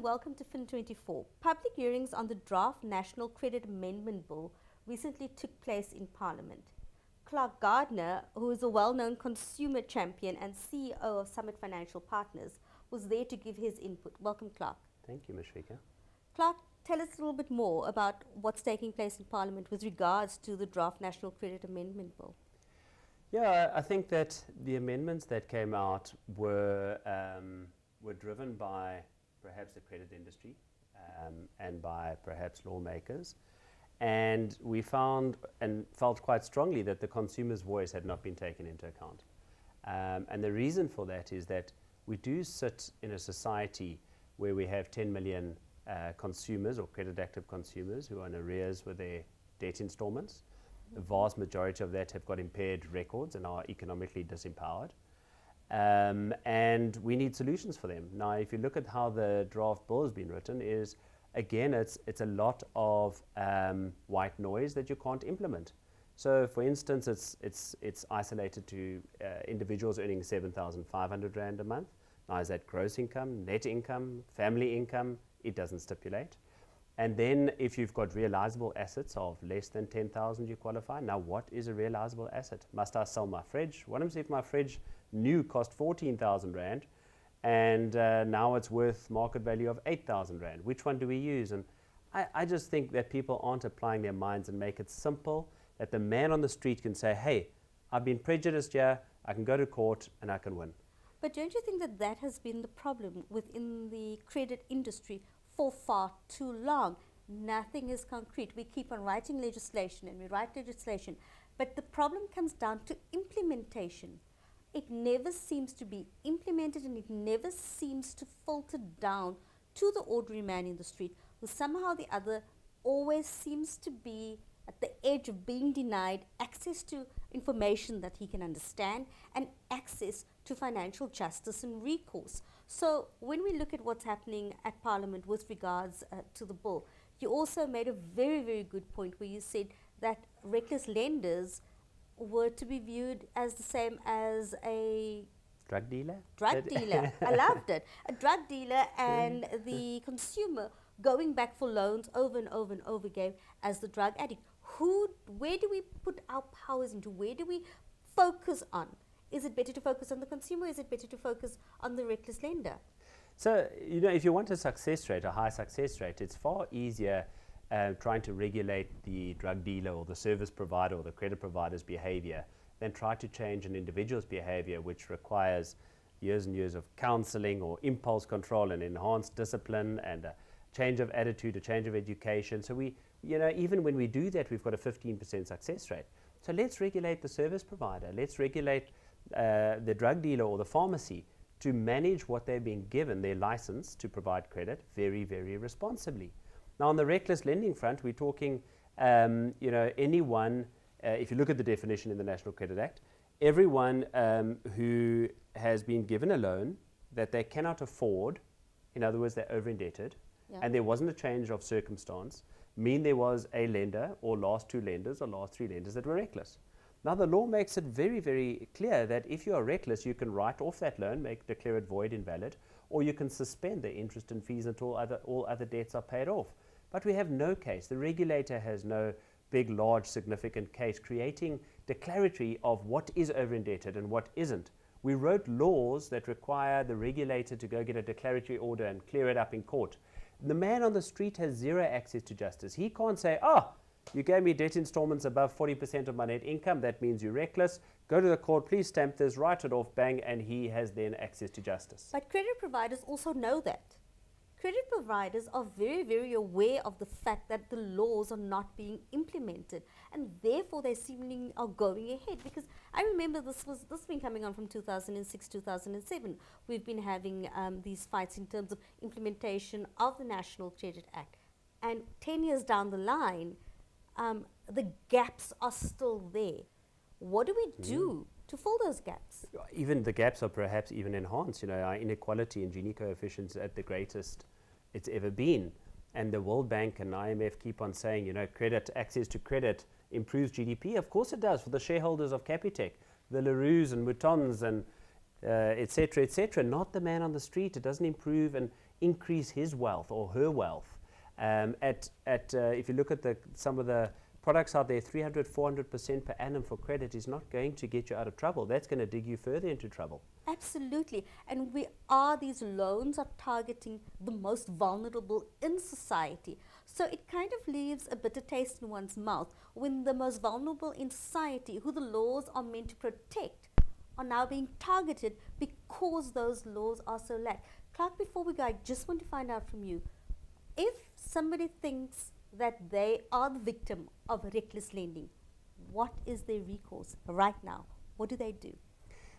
and welcome to Fin24. Public hearings on the draft National Credit Amendment Bill recently took place in Parliament. Clark Gardner, who is a well-known consumer champion and CEO of Summit Financial Partners, was there to give his input. Welcome, Clark. Thank you, Mashika. Clark, tell us a little bit more about what's taking place in Parliament with regards to the draft National Credit Amendment Bill. Yeah, I think that the amendments that came out were driven by perhaps the credit industry and by perhaps lawmakers. And we found and felt quite strongly that the consumer's voice had not been taken into account. And the reason for that is that we do sit in a society where we have 10 million consumers or credit active consumers who are in arrears with their debt installments. The vast majority of that have got impaired records and are economically disempowered. And we need solutions for them. Now, if you look at how the draft bill has been written, is again, it's a lot of white noise that you can't implement. So, for instance, it's isolated to individuals earning 7,500 Rand a month. Now, is that gross income, net income, family income? It doesn't stipulate. And then if you've got realizable assets of less than 10,000, you qualify. Now, what is a realizable asset? Must I sell my fridge? What happens if my fridge new cost 14,000 Rand and now it's worth market value of 8,000 Rand? Which one do we use? And I just think that people aren't applying their minds and make it simple, that the man on the street can say, hey, I've been prejudiced here, I can go to court and I can win. But don't you think that that has been the problem within the credit industry for far too long? Nothing is concrete. We keep on writing legislation and we write legislation, but the problem comes down to implementation. It never seems to be implemented and it never seems to filter down to the ordinary man in the street, who somehow or the other always seems to be at the edge of being denied access to information that he can understand and access to financial justice and recourse. So when we look at what's happening at Parliament with regards to the bill, you also made a very, very good point where you said that reckless lenders were to be viewed as the same as a drug dealer. Drug dealer. I loved it. A drug dealer and the consumer going back for loans over and over and over again as the drug addict. Where do we put our powers into? Where do we focus on? Is it better to focus on the consumer? Is it better to focus on the reckless lender? So, you know, if you want a success rate, a high success rate, it's far easier trying to regulate the drug dealer or the service provider or the credit provider's behavior than try to change an individual's behavior, which requires years and years of counseling or impulse control and enhanced discipline and a change of attitude, a change of education. So we, you know, even when we do that, we've got a 15% success rate. So let's regulate the service provider. Let's regulate the drug dealer or the pharmacy to manage what they've been given, their license to provide credit, very, very responsibly. Now, on the reckless lending front, we're talking, you know, anyone, if you look at the definition in the National Credit Act, everyone who has been given a loan that they cannot afford, in other words, they're over-indebted, and there wasn't a change of circumstance, mean there was a lender or last two lenders or last three lenders that were reckless. Now, the law makes it very, very clear that if you are reckless, you can write off that loan, declare it void, invalid, or you can suspend the interest and fees until all other debts are paid off. But we have no case. The regulator has no big, large, significant case creating declaratory of what is over-indebted and what isn't. We wrote laws that require the regulator to go get a declaratory order and clear it up in court. The man on the street has zero access to justice. He can't say, oh, you gave me debt installments above 40% of my net income, that means you're reckless. Go to the court, please stamp this, write it off, bang, and he has then access to justice. But credit providers also know that. Credit providers are very, very aware of the fact that the laws are not being implemented, and therefore they seemingly are going ahead. Because I remember this been coming on from 2006, 2007. We've been having these fights in terms of implementation of the National Credit Act, and 10 years down the line, the gaps are still there. What do we do to fill those gaps? Even the gaps are perhaps even enhanced. You know, our inequality in Gini coefficients at the greatest it's ever been. And the World Bank and IMF keep on saying, you know, access to credit improves GDP. Of course it does for the shareholders of Capitec, the Leroux's and Moutons and et cetera, not the man on the street. It doesn't improve and increase his wealth or her wealth. If you look at some of the products out there, 300, 400% per annum for credit is not going to get you out of trouble. That's going to dig you further into trouble. Absolutely. And these loans are targeting the most vulnerable in society. So it kind of leaves a bitter taste in one's mouth when the most vulnerable in society, who the laws are meant to protect, are now being targeted because those laws are so lax. Clark, before we go, I just want to find out from you, if somebody thinks that they are the victim of reckless lending, what is their recourse right now? What do they do?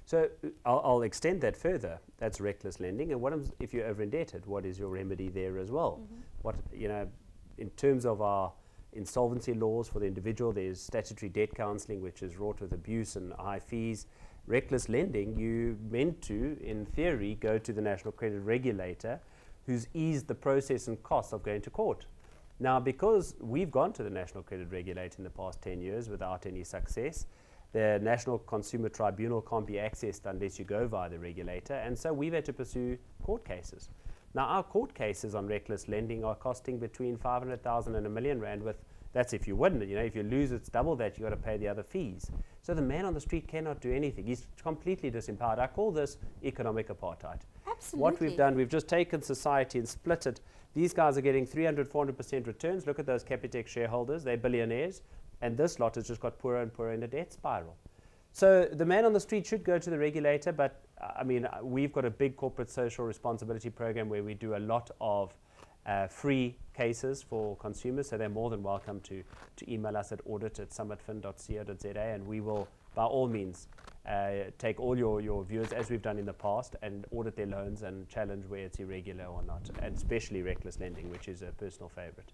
So I'll extend that further. That's reckless lending. And if you're over indebted, what is your remedy there as well? What, in terms of our insolvency laws for the individual, there's statutory debt counselling, which is wrought with abuse and high fees. Reckless lending, you meant to, in theory, go to the National Credit Regulator, who's eased the process and cost of going to court. Now, because we've gone to the National Credit Regulator in the past 10 years without any success, the National Consumer Tribunal can't be accessed unless you go via the regulator, and so we've had to pursue court cases. Now, our court cases on reckless lending are costing between 500,000 and R1 million with, that's if you win. If you lose, it's double that. You've got to pay the other fees. So the man on the street cannot do anything. He's completely disempowered. I call this economic apartheid. Absolutely. What we've done, we've just taken society and split it. These guys are getting 300, 400% returns. Look at those Capitec shareholders. They're billionaires. And this lot has just got poorer and poorer in a debt spiral. So the man on the street should go to the regulator, but we've got a big corporate social responsibility program where we do a lot of free cases for consumers, so they're more than welcome to email us at audit@summitfin.co.za, and we will, by all means, take all your viewers, as we've done in the past, and audit their loans and challenge where it's irregular or not, and especially reckless lending, which is a personal favorite.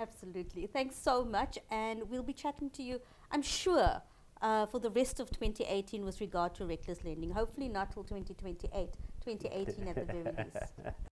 Absolutely. Thanks so much, and we'll be chatting to you, I'm sure, for the rest of 2018 with regard to reckless lending. Hopefully not till 2028, 2018 at the very least.